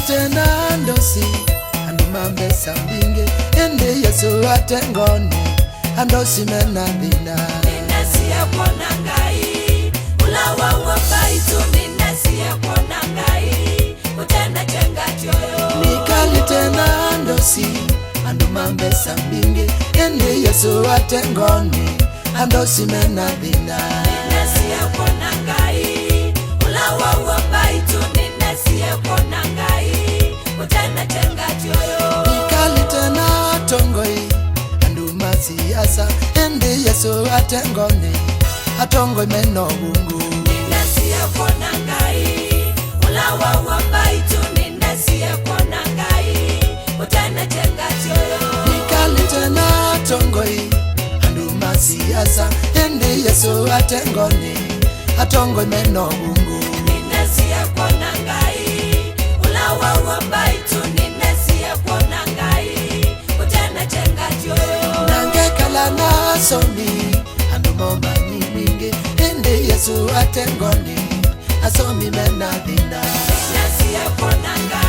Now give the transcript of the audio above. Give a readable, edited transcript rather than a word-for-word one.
tena ndosi andumambe sambinge ende Yesu atengoni andosi mena dina ninasia kona ngai ulawa wabaitu ninasia kona ngai utenda chenga choyo nikali tena ndosi andumambe sambinge ende Yesu atengoni andosi mena dina ninasia kona ngai ulawa wabaitu ninasia kona ngai utenda chenga choyo nikali tena tongoi anduma siasa ende Yesu atengoni atongoi meno bungu ninasia kona ngai ulawa wabaitu ninasia kona ngai utenda chenga choyo nikali tena tongoi anduma siasa ende Yesu atengoni atongoi meno bungu ninasia kona ngai ulawa wabaitu ninasia kona ngai utenda chenga choyo nangekala na somi andumo mani mingi ende Yesu atengoni asomi mena dina ninasia kona ngai